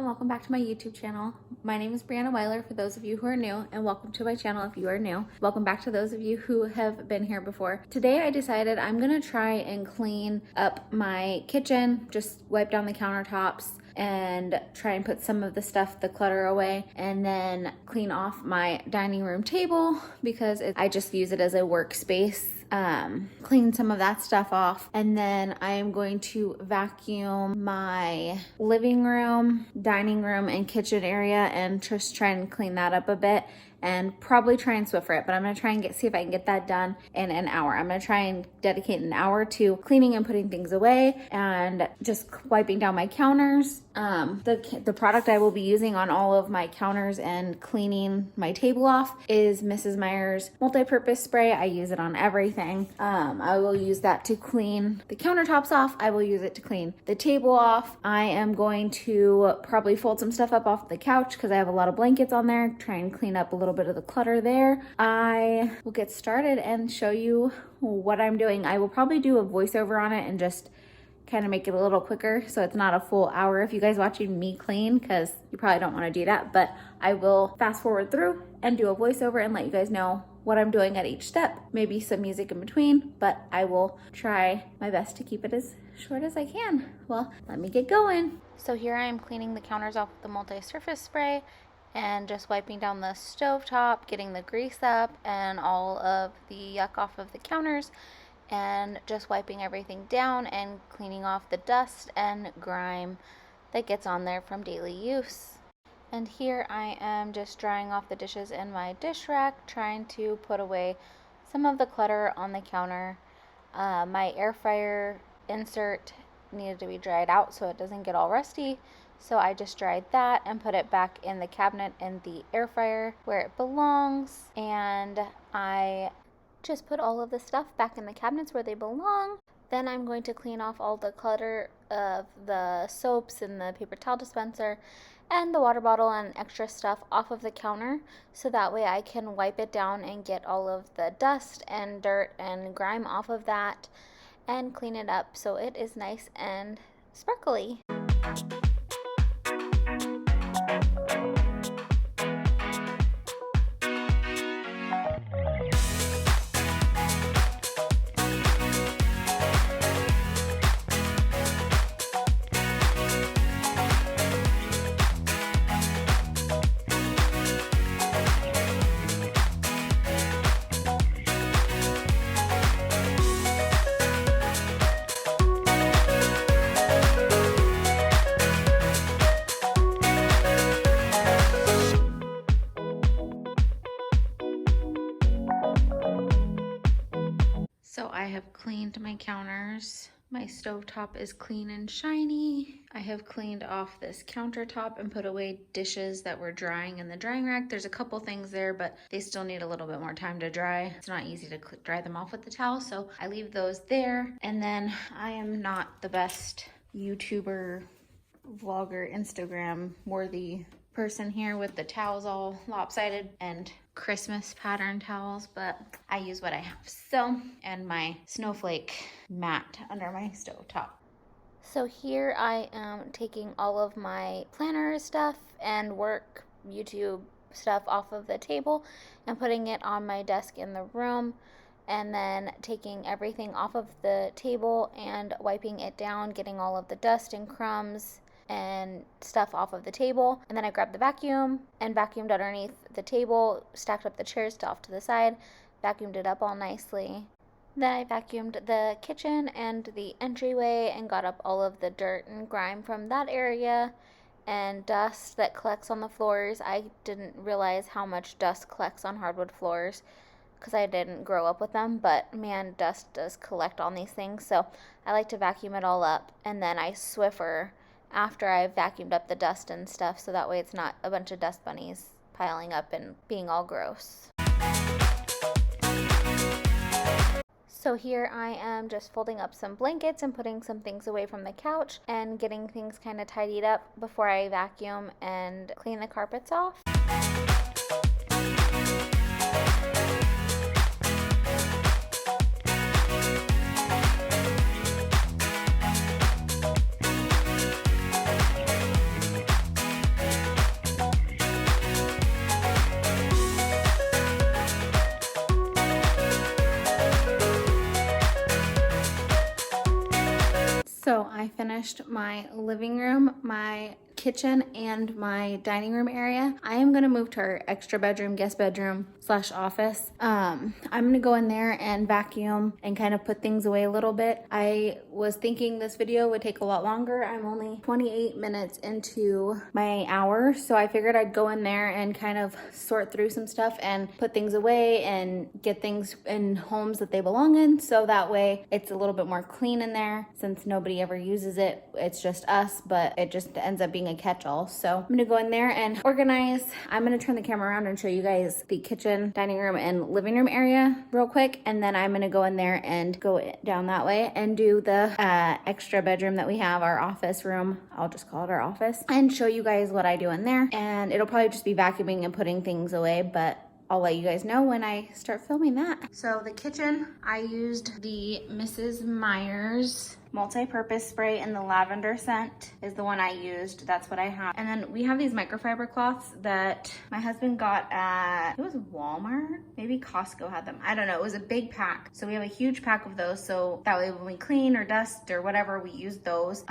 welcome back to my YouTube channel. My name is Brianna Weiler for those of you who are new, and welcome to my channel if you are new. Welcome back to those of you who have been here before. Today I decided I'm gonna try and clean up my kitchen, just wipe down the countertops and try and put some of the stuff, the clutter away, and then clean off my dining room table because I just use it as a workspace. Clean some of that stuff off, and then I am going to vacuum my living room, dining room, and kitchen area and just try and clean that up a bit and probably try and Swiffer it, but I'm gonna try and see if I can get that done in an hour. I'm gonna try and dedicate an hour to cleaning and putting things away and just wiping down my counters. The product I will be using on all of my counters and cleaning my table off is Mrs. Meyer's multi-purpose spray. I use it on everything. I will use that to clean the countertops off. I will use it to clean the table off. I am going to probably fold some stuff up off the couch because I have a lot of blankets on there, try and clean up a little bit of the clutter there. I will get started and show you what I'm doing. I will probably do a voiceover on it and just kind of make it a little quicker so it's not a full hour if you guys watching me clean, because you probably don't want to do that, but I will fast forward through and do a voiceover and let you guys know what I'm doing at each step, maybe some music in between, but I will try my best to keep it as short as I can. Well, let me get going. So here I am cleaning the counters off with the multi-surface spray and just wiping down the stovetop, getting the grease up and all of the yuck off of the counters, and just wiping everything down and cleaning off the dust and grime that gets on there from daily use. And here I am just drying off the dishes in my dish rack, trying to put away some of the clutter on the counter. My air fryer insert needed to be dried out so it doesn't get all rusty, so I just dried that and put it back in the cabinet in the air fryer where it belongs, and I just put all of the stuff back in the cabinets where they belong. Then I'm going to clean off all the clutter of the soaps and the paper towel dispenser and the water bottle and extra stuff off of the counter, so that way I can wipe it down and get all of the dust and dirt and grime off of that and clean it up so it is nice and sparkly. So I have cleaned my counters. My stovetop is clean and shiny. I have cleaned off this countertop and put away dishes that were drying in the drying rack. There's a couple things there, but they still need a little bit more time to dry. It's not easy to dry them off with the towel, so I leave those there. And then I am not the best YouTuber, vlogger, Instagram worthy person here with the towels all lopsided and Christmas pattern towels, but I use what I have. So, and my snowflake mat under my stovetop. So here I am taking all of my planner stuff and work YouTube stuff off of the table and putting it on my desk in the room, and then taking everything off of the table and wiping it down, getting all of the dust and crumbs and stuff off of the table. And then I grabbed the vacuum and vacuumed underneath the table, stacked up the chairs off to the side, vacuumed it up all nicely. Then I vacuumed the kitchen and the entryway and got up all of the dirt and grime from that area and dust that collects on the floors. I didn't realize how much dust collects on hardwood floors because I didn't grow up with them, but man, dust does collect on these things. So I like to vacuum it all up, and then I Swiffer after I've vacuumed up the dust and stuff, so that way it's not a bunch of dust bunnies piling up and being all gross. So here I am just folding up some blankets and putting some things away from the couch and getting things kind of tidied up before I vacuum and clean the carpets off. So I finished my living room, my kitchen, and my dining room area. I am gonna move to our extra bedroom, guest bedroom / office. I'm gonna go in there and vacuum and kind of put things away a little bit. I was thinking this video would take a lot longer. I'm only 28 minutes into my hour, so I figured I'd go in there and kind of sort through some stuff and put things away and get things in homes that they belong in, so that way it's a little bit more clean in there. Since nobody ever uses it, it's just us, but it just ends up being a catch-all. So I'm gonna go in there and organize. I'm gonna turn the camera around and show you guys the kitchen, dining room, and living room area real quick, and then I'm gonna go in there and go down that way and do the extra bedroom that we have, our office room. I'll just call it our office, and show you guys what I do in there. And it'll probably just be vacuuming and putting things away, but I'll let you guys know when I start filming that. So the kitchen, I used the Mrs. Meyer's multi-purpose spray, and the lavender scent is the one I used. That's what I have. And then we have these microfiber cloths that my husband got at, it was Walmart, maybe Costco had them. I don't know, it was a big pack. So we have a huge pack of those, so that way when we clean or dust or whatever, we use those.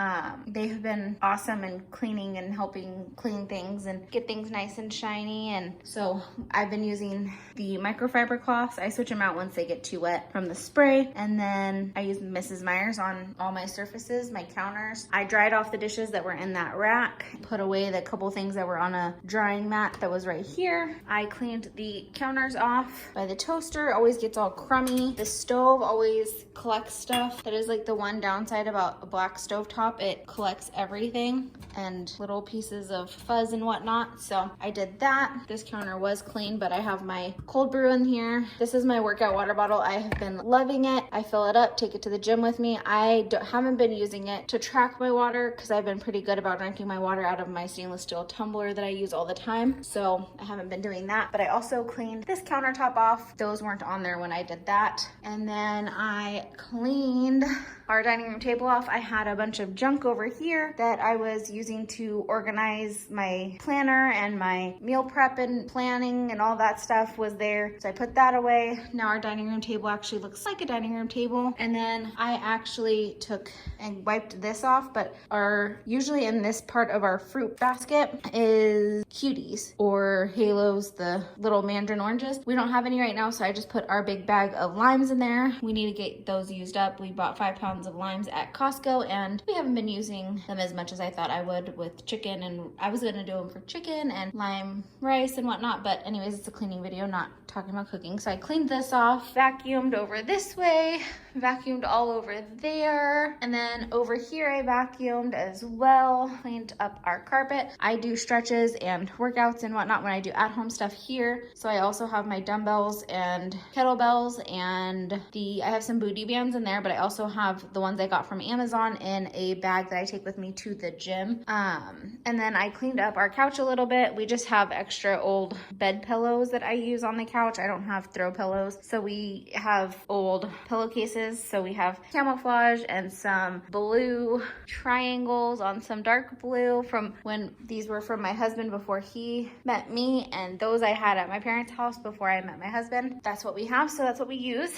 They have been awesome in cleaning and helping clean things and get things nice and shiny. And so I've been using the microfiber cloths. I switch them out once they get too wet from the spray. And then I use Mrs. Meyer's on all my surfaces, my counters. I dried off the dishes that were in that rack, put away the couple things that were on a drying mat that was right here. I cleaned the counters off by the toaster, always gets all crummy. The stove always collects stuff. That is like the one downside about a black stove top. It collects everything and little pieces of fuzz and whatnot. So I did that. This counter was clean, but I have my cold brew in here. This is my workout water bottle. I have been loving it. I fill it up, take it to the gym with me. I haven't been using it to track my water because I've been pretty good about drinking my water out of my stainless steel tumbler that I use all the time. So I haven't been doing that, but I also cleaned this countertop off. Those weren't on there when I did that. And then I cleaned our dining room table off. I had a bunch of junk over here that I was using to organize my planner, and my meal prep and planning and all that stuff was there. So I put that away. Now our dining room table actually looks like a dining room table. And then I actually took and wiped this off, but usually in this part of our fruit basket is cuties or halos, the little mandarin oranges. We don't have any right now, so I just put our big bag of limes in there. We need to get those used up. We bought 5 pounds of limes at Costco, and we haven't been using them as much as I thought I would with chicken, and I was gonna do them for chicken and lime rice and whatnot, but anyways, it's a cleaning video, not talking about cooking. So I cleaned this off, vacuumed over this way, vacuumed all over there, and then over here I vacuumed as well, cleaned up our carpet. I do stretches and workouts and whatnot when I do at-home stuff here, so I also have my dumbbells and kettlebells, and I have some booty bands in there, but I also have the ones I got from Amazon in a bag that I take with me to the gym. And then I cleaned up our couch a little bit. We just have extra old bed pillows that I use on the couch. I don't have throw pillows, so we have old pillowcases. So we have camouflage and some blue triangles on some dark blue from when these were from my husband before he met me, and those I had at my parents' house before I met my husband. That's what we have, so that's what we use.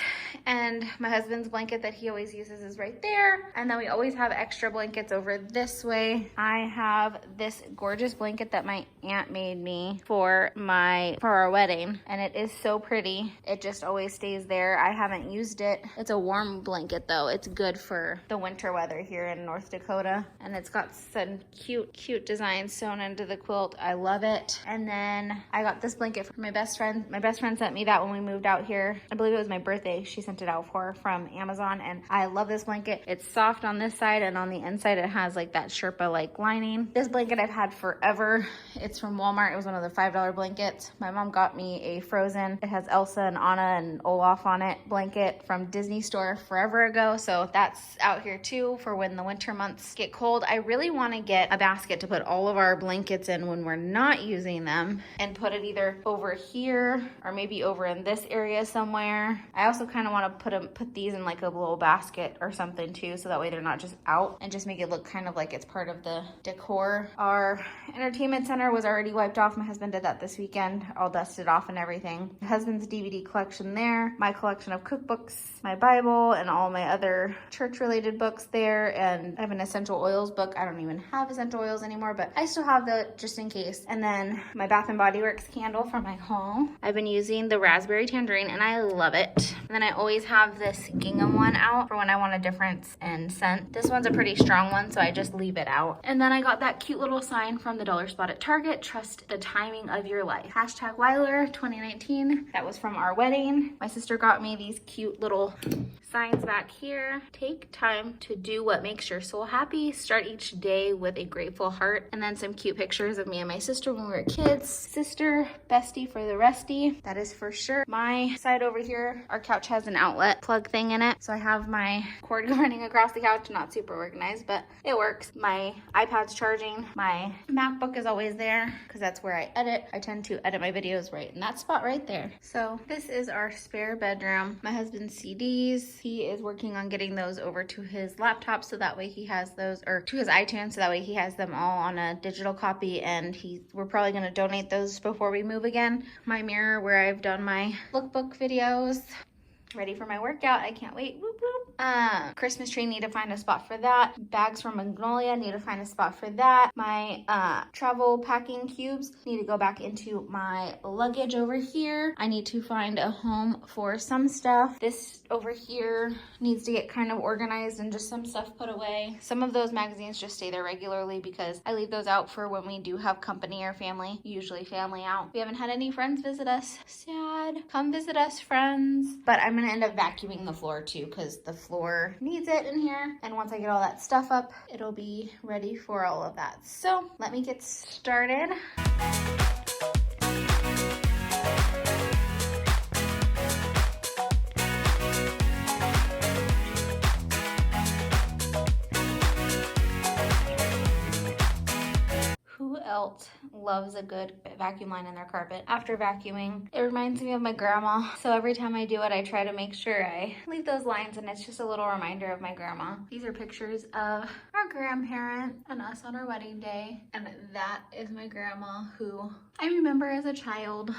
And my husband's blanket that he always uses is right there. And then we always have extra blankets over this way. I have this gorgeous blanket that my aunt made me for our wedding, and it is so pretty. It just always stays there. I haven't used it. It's a warm blanket though. It's good for the winter weather here in North Dakota, and it's got some cute designs sewn into the quilt. I love it. And then I got this blanket from my best friend. My best friend sent me that when we moved out here. I believe it was my birthday. She sent it out from Amazon, and I love this blanket. It's soft on this side, and on the inside it has like that Sherpa like lining. This blanket I've had forever. It's from Walmart. It was one of the $5 blankets. My mom got me a Frozen. It has Elsa and Anna and Olaf on it blanket from Disney store forever ago, so that's out here too for when the winter months get cold. I really want to get a basket to put all of our blankets in when we're not using them, and put it either over here or maybe over in this area somewhere. I also kind of want to put these in like a little basket or something too, so that way they're not just out, and just make it look kind of like it's part of the decor. Our entertainment center was already wiped off. My husband did that this weekend, all dusted off and everything. My husband's DVD collection there, my collection of cookbooks, my Bible, Bible and all my other church-related books there, and I have an essential oils book. I don't even have essential oils anymore, but I still have the just in case. And then my Bath & Body Works candle from my haul. I've been using the raspberry tangerine and I love it. And then I always have this gingham one out for when I want a difference in scent. This one's a pretty strong one, so I just leave it out. And then I got that cute little sign from the dollar spot at Target, trust the timing of your life. #Weiler 2019. That was from our wedding. My sister got me these cute little signs back here. Take time to do what makes your soul happy. Start each day with a grateful heart. And then some cute pictures of me and my sister when we were kids. Sister, bestie for the restie. That is for sure. My side over here, our couch has an outlet plug thing in it. So I have my cord running across the couch. Not super organized, but it works. My iPad's charging. My MacBook is always there because that's where I edit. I tend to edit my videos right in that spot right there. So this is our spare bedroom. My husband's CDs. He is working on getting those over to his laptop so that way he has those, or to his iTunes so that way he has them all on a digital copy, and we're probably going to donate those before we move again. My mirror where I've done my lookbook videos. Ready for my workout. I can't wait. Whoop, whoop. Christmas tree, need to find a spot for that. Bags from Magnolia, need to find a spot for that. My travel packing cubes need to go back into my luggage over here. I need to find a home for some stuff. This over here needs to get kind of organized and just some stuff put away. Some of those magazines just stay there regularly because I leave those out for when we do have company or family, usually family out. We haven't had any friends visit us. Sad. Come visit us, friends. But I'm gonna end up vacuuming the floor too because the floor needs it in here. And once I get all that stuff up, it'll be ready for all of that. So let me get started. Else loves a good vacuum line in their carpet after vacuuming. It reminds me of my grandma, so every time I do it I try to make sure I leave those lines, and it's just a little reminder of my grandma. These are pictures of our grandparent and us on our wedding day, and that is my grandma who I remember as a child.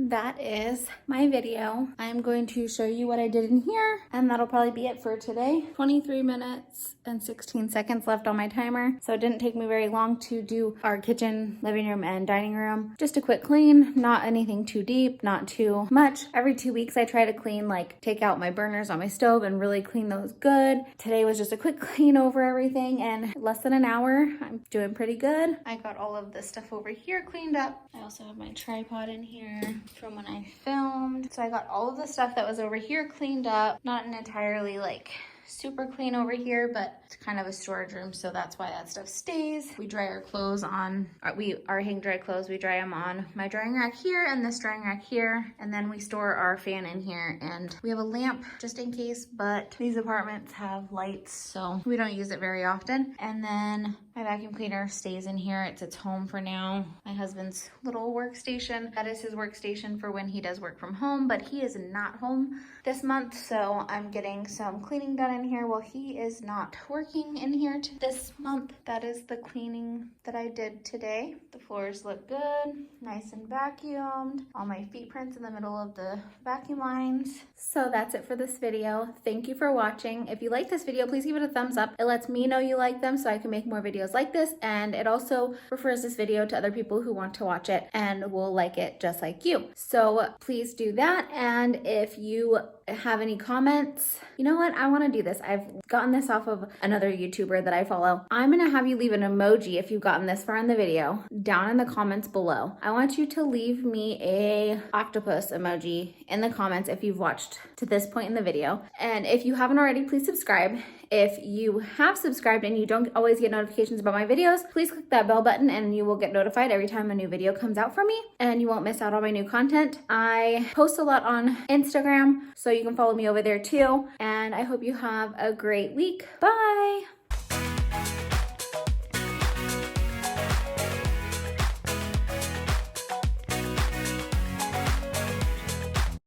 That is my video. I'm going to show you what I did in here, and that'll probably be it for today. 23 minutes and 16 seconds left on my timer, so it didn't take me very long to do our kitchen, living room, and dining room. Just a quick clean, not anything too deep, not too much. Every 2 weeks I try to clean, like take out my burners on my stove and really clean those good. Today was just a quick clean over everything, and less than an hour. I'm doing pretty good. I got all of this stuff over here cleaned up. I also have my tripod in here from when I filmed. So I got all of the stuff that was over here cleaned up. Not an entirely like super clean over here, but it's kind of a storage room, so that's why that stuff stays. We dry our clothes on, our hang dry clothes, we dry them on my drying rack here and this drying rack here, and then we store our fan in here, and we have a lamp just in case, but these apartments have lights, so we don't use it very often. And then my vacuum cleaner stays in here. It's its home for now. My husband's little workstation, that is his workstation for when he does work from home, but he is not home this month, so I'm getting some cleaning done in here while he is not working in here this month. That is the cleaning that I did today. The floors look good, nice and vacuumed. All my feet prints in the middle of the vacuum lines. So that's it for this video. Thank you for watching. If you like this video, please give it a thumbs up. It lets me know you like them so I can make more videos like this, and it also refers this video to other people who want to watch it and will like it just like you. So please do that, and if you have any comments, you know what, I want to do this. I've gotten this off of another YouTuber that I follow. I'm gonna have you leave an emoji if you've gotten this far in the video down in the comments below. I want you to leave me a octopus emoji in the comments if you've watched to this point in the video, and if you haven't already, please subscribe. If you have subscribed and you don't always get notifications about my videos, please click that bell button and you will get notified every time a new video comes out from me, and you won't miss out on my new content. I post a lot on Instagram, so you can follow me over there too, and I hope you have a great week. Bye!